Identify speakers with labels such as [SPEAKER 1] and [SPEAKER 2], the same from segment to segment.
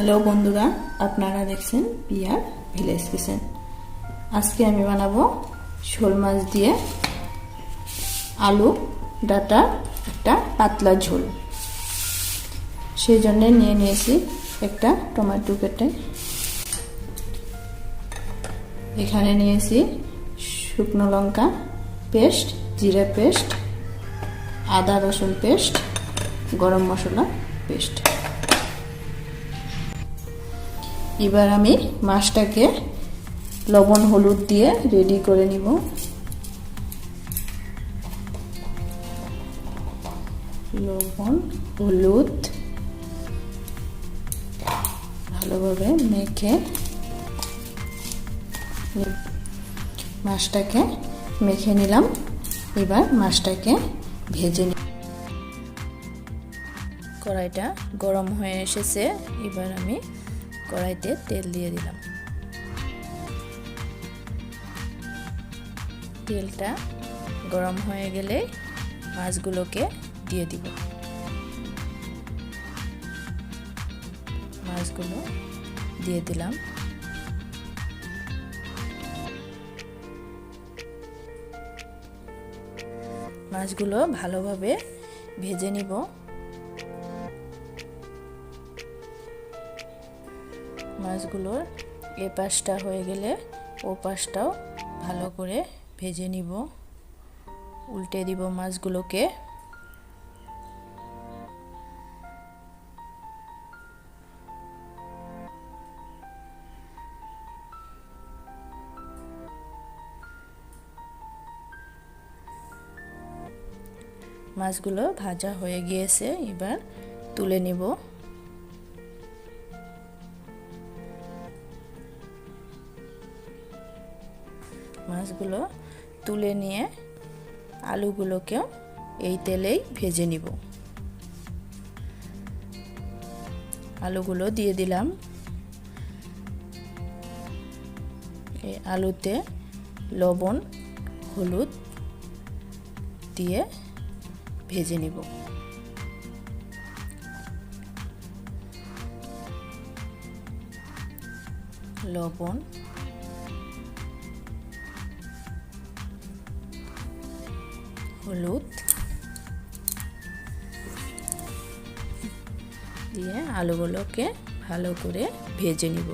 [SPEAKER 1] Hello বন্ধুরা, আপনারা দেখছেন পিয়ার ভিলেজ কিচেন। আজকে আমি বানাবো শোল মাছ দিয়ে আলু ডাটা একটা পাতলা ঝোল। সেই জন্য নিয়ে নিয়েছি একটা টমেটো কেটে, এখানে নিয়েছি শুকনো লঙ্কা পেস্ট, জিরা পেস্ট, আদা রসুন পেস্ট, গরম মশলা পেস্ট। এবার আমি মাছটাকে লবণ হলুদ দিয়ে রেডি করে নিব। লবণ হলুদ ভালোভাবে মেখে মাছটাকে মেখে নিলাম। এবার মাছটাকে ভেজে নিই। কড়াইটা গরম হয়ে এসেছে। এবার আমি কড়াইতে তেল দিয়ে দিলাম। তেলটা গরম হয়ে গেলে মাছগুলোকে দিয়ে দিব। মাছগুলো দিয়ে দিলাম। মাছগুলো ভালোভাবে ভেজে নিব। মাছগুলোর এ পাশটা হয়ে গেলে ও পাশটাও ভালো করে ভেজে নিব। উল্টে দিব মাছগুলোকে। মাছগুলো ভাজা হয়ে গিয়েছে, এবার তুলে নিব। মাছগুলো তুলে নিয়ে আলুগুলোকেও এই তেলেই ভেজে নিব। আলুগুলো দিয়ে দিলাম। এই আলুতে লবণ হলুদ দিয়ে ভেজে নিব। লবণ হলুদ দিয়ে আলুগুলোকে ভালো করে ভেজে নিব।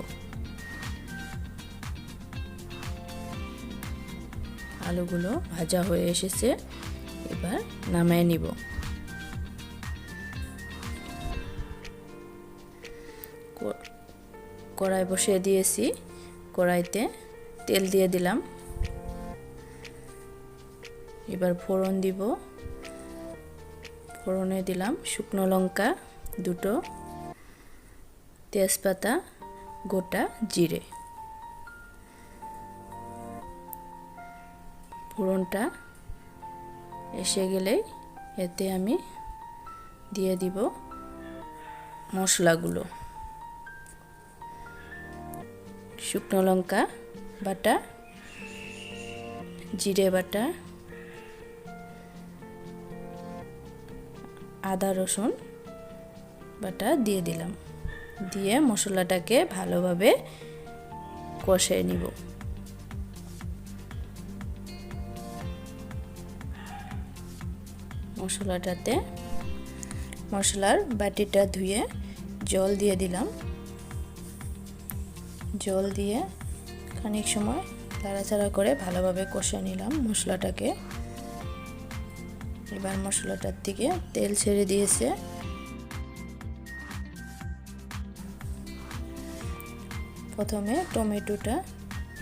[SPEAKER 1] আলুগুলো ভাজা হয়ে এসেছে, এবার নামিয়ে নিব। কড়াই বসিয়ে দিয়েছি। কড়াইতে তেল দিয়ে দিলাম। এবার ফোড়ন দিব। ফোড়নে দিলাম শুকনো লঙ্কা দুটো, তেজপাতা, গোটা জিরে। ফোড়নটা এসে গেলেই এতে আমি দিয়ে দিব মশলাগুলো। শুকনো লঙ্কা বাটা, জিরে বাটা, আদা রসুন বাটা দিয়ে দিলাম। দিয়ে মশলাটাকে ভালোভাবে কষিয়ে নিব। মশলাটাতে মশলার বাটিটা ধুয়ে জল দিয়ে দিলাম। জল দিয়ে খানিক সময় নাড়াচাড়া করে ভালোভাবে কষিয়ে নিলাম মশলাটাকে। এবার মশলাটার থেকে তেল ছেড়ে দিয়েছে। প্রথমে টমেটোটা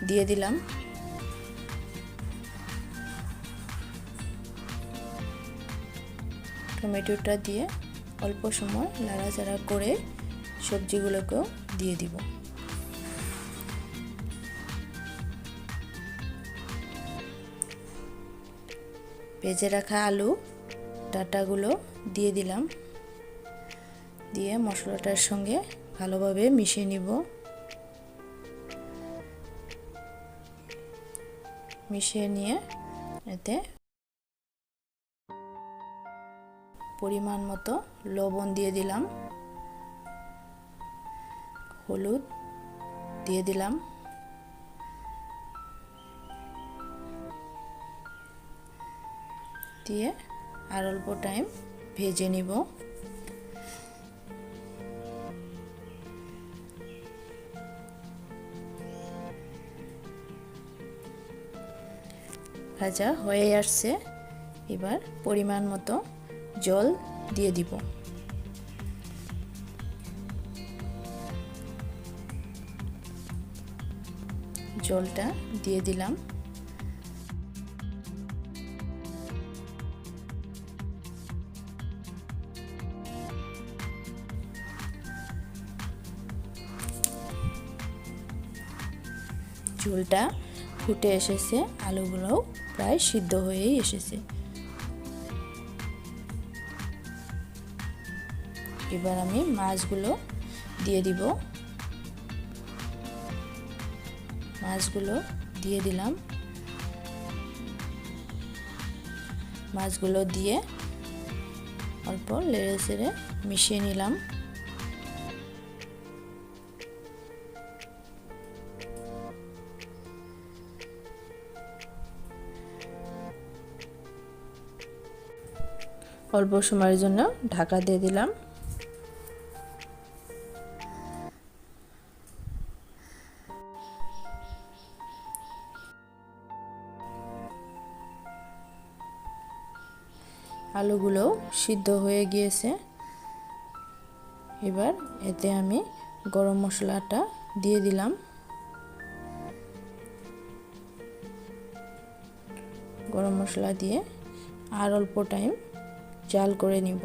[SPEAKER 1] দিয়ে দিলাম। টমেটোটা দিয়ে অল্প সময় নাড়াচাড়া করে সবজিগুলোকেও দিয়ে দিব। ভেজে রাখা আলু ডাটাগুলো দিয়ে দিলাম। দিয়ে মশলাটার সঙ্গে ভালোভাবে মিশিয়ে নিব। মিশিয়ে নিয়ে এতে পরিমাণ মতো লবণ দিয়ে দিলাম। হলুদ দিয়ে দিলাম, দিয়ে আর অল্প টাইম ভেজে নিব। ভাজা হয়ে আসছে, এবার পরিমাণ মতো জল দিয়ে দিব। জলটা দিয়ে দিলাম। ঝোলটা ফুটে এসেছে, আলুগুলোও প্রায় সিদ্ধ হয়েই এসেছে। এবার আমি মাছগুলো দিয়ে দিব। মাছগুলো দিয়ে দিলাম। মাছগুলো দিয়ে অল্প নেড়ে চেড়ে মিশিয়ে নিলাম। অল্প সময়ের জন্য ঢাকা দিয়ে দিলাম। আলুগুলো সিদ্ধ হয়ে গিয়েছে। এবার এতে আমি গরম মশলাটা দিয়ে দিলাম। গরম মশলা দিয়ে আর অল্প টাইম জাল করে নিব।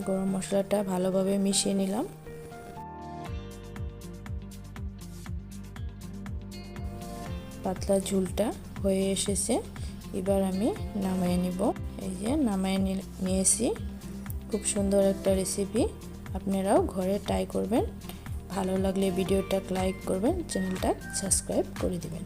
[SPEAKER 1] গরম মশলাটা ভালোভাবে মিশিয়ে নিলাম। পাতলা ঝোলটা হয়ে এসেছে, এবার আমি নামিয়ে নিব। এই যে নামিয়ে নিয়েছি। খুব সুন্দর একটা রেসিপি, আপনারাও ঘরে ট্রাই করবেন। ভালো লাগলে ভিডিওটা লাইক করবেন, চ্যানেলটা সাবস্ক্রাইব করে দিবেন।